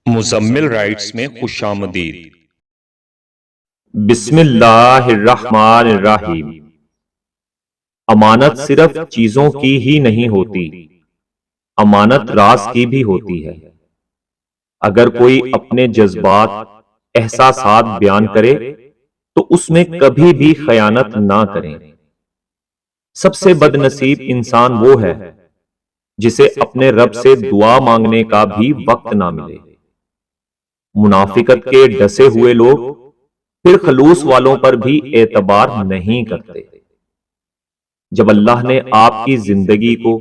Muzammil rights میں خوش آمدید۔ بسم اللہ الرحمن الرحیم۔ امانت صرف چیزوں کی ہی نہیں ہوتی، امانت راز کی بھی ہوتی ہے۔ اگر کوئی اپنے جذبات، احساسات بیان کرے تو اس میں کبھی بھی خیانت نہ کریں۔ سب سے بد نصیب انسان وہ ہے جسے اپنے رب سے دعا مانگنے کا بھی وقت نہ ملے۔ منافقت کے ڈسے ہوئے لوگ پھر خلوص والوں پر بھی اعتبار نہیں کرتے۔ جب اللہ نے آپ کی زندگی کو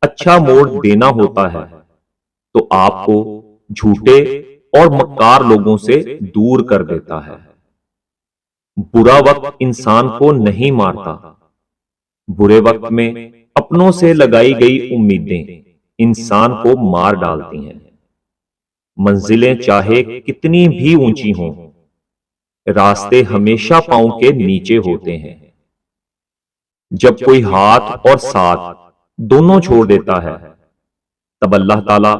اچھا موڑ دینا ہوتا ہے تو آپ کو جھوٹے اور مکار لوگوں سے دور کر دیتا ہے۔ برا وقت انسان کو نہیں مارتا، برے وقت میں اپنوں سے لگائی گئی امیدیں انسان کو مار ڈالتی ہیں۔ منزلیں چاہے کتنی بھی اونچی ہوں، راستے ہمیشہ پاؤں کے نیچے ہوتے ہیں۔ جب کوئی ہاتھ اور ساتھ دونوں چھوڑ دیتا ہے تب اللہ تعالیٰ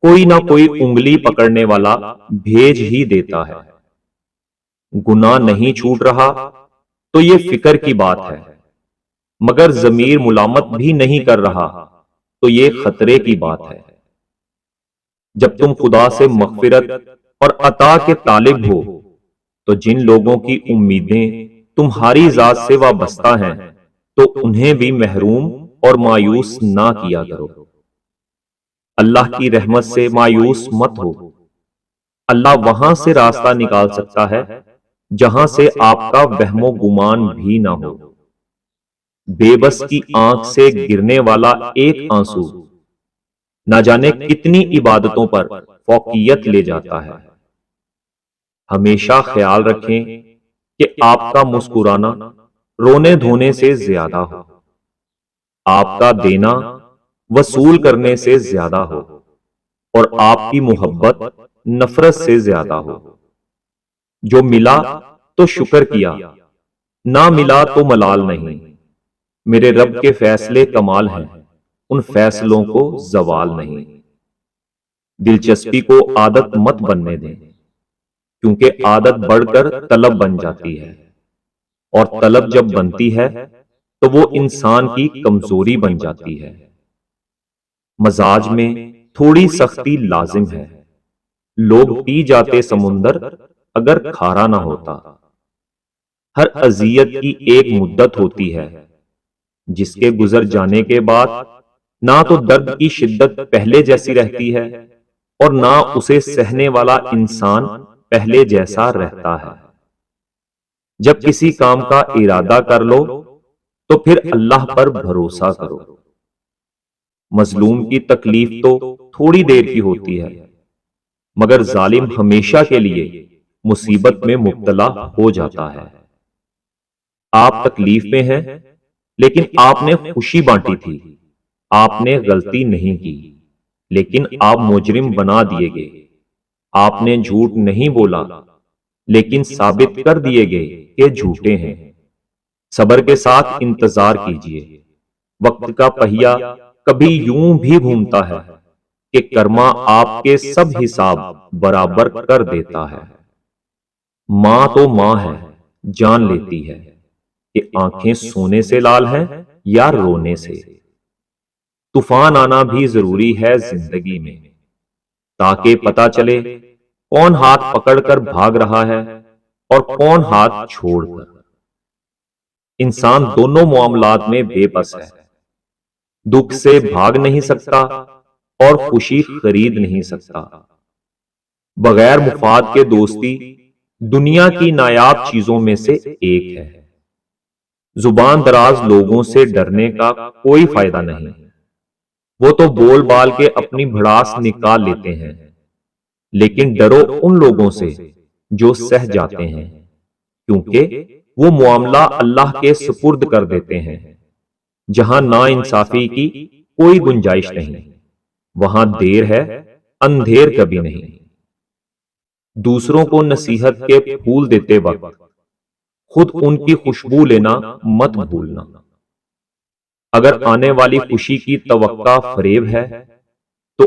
کوئی نہ کوئی انگلی پکڑنے والا بھیج ہی دیتا ہے۔ گناہ نہیں چھوٹ رہا تو یہ فکر کی بات ہے، مگر ضمیر ملامت بھی نہیں کر رہا تو یہ خطرے کی بات ہے۔ جب تم خدا سے مغفرت اور عطا کے طالب ہو تو جن لوگوں کی امیدیں تمہاری ذات سے وابستہ ہیں تو انہیں بھی محروم اور مایوس نہ کیا کرو۔ اللہ کی رحمت سے مایوس مت ہو، اللہ وہاں سے راستہ نکال سکتا ہے جہاں سے آپ کا وہم و گمان بھی نہ ہو۔ بے بس کی آنکھ سے گرنے والا ایک آنسو نہ جانے کتنی عبادتوں پر فوقیت لے جاتا ہے۔ ہمیشہ خیال رکھیں کہ آپ کا مسکرانا رونے دھونے سے زیادہ ہو، آپ کا دینا وصول کرنے سے زیادہ ہو، اور آپ کی محبت نفرت سے زیادہ ہو۔ جو ملا تو شکر کیا، نہ ملا تو ملال نہیں۔ میرے رب کے فیصلے کمال ہیں، ان فیصلوں کو زوال نہیں۔ دلچسپی کو عادت مت بننے دیں، کیونکہ عادت بڑھ کر طلب بن جاتی ہے، اور طلب جب بنتی ہے تو وہ انسان کی کمزوری بن جاتی ہے۔ مزاج میں تھوڑی سختی لازم ہے، لوگ پی جاتے سمندر اگر کھارا نہ ہوتا۔ ہر اذیت کی ایک مدت ہوتی ہے جس کے گزر جانے کے بعد نہ تو درد کی شدت پہلے جیسی رہتی ہے اور نہ اسے سہنے والا انسان پہلے جیسا رہتا ہے۔ جب کسی کام کا ارادہ کر لو تو پھر اللہ پر بھروسہ کرو۔ مظلوم کی تکلیف تو تھوڑی دیر کی ہوتی ہے، مگر ظالم ہمیشہ کے لیے مصیبت میں مبتلا ہو جاتا ہے۔ آپ تکلیف میں ہیں لیکن آپ نے خوشی بانٹی تھی، آپ نے غلطی نہیں کی لیکن آپ مجرم بنا دیے گئے۔ آپ نے جھوٹ نہیں بولا لیکن ثابت کر دیے گئے کہ جھوٹے ہیں۔ صبر کے ساتھ انتظار کیجئے، وقت کا پہیہ کبھی یوں بھی گھومتا ہے کہ کرما آپ کے سب حساب برابر کر دیتا ہے۔ ماں تو ماں ہے، جان لیتی ہے کہ آنکھیں سونے سے لال ہیں یا رونے سے۔ طوفان آنا بھی ضروری ہے زندگی میں، تاکہ پتہ چلے کون ہاتھ پکڑ کر بھاگ رہا ہے اور کون ہاتھ چھوڑ کر۔ انسان دونوں معاملات میں بے بس ہے، دکھ سے بھاگ نہیں سکتا اور خوشی خرید نہیں سکتا۔ بغیر مفاد کے دوستی دنیا کی نایاب چیزوں میں سے ایک ہے۔ زبان دراز لوگوں سے ڈرنے کا کوئی فائدہ نہیں، وہ تو بول بال کے اپنی بھڑاس نکال لیتے ہیں، لیکن ڈرو ان لوگوں سے جو سہ جاتے ہیں، کیونکہ وہ معاملہ اللہ کے سپرد کر دیتے ہیں۔ جہاں نا انصافی کی کوئی گنجائش نہیں، وہاں دیر ہے اندھیر کبھی نہیں۔ دوسروں کو نصیحت کے پھول دیتے وقت خود ان کی خوشبو لینا مت بھولنا۔ اگر آنے والی خوشی کی توقع فریب ہے تو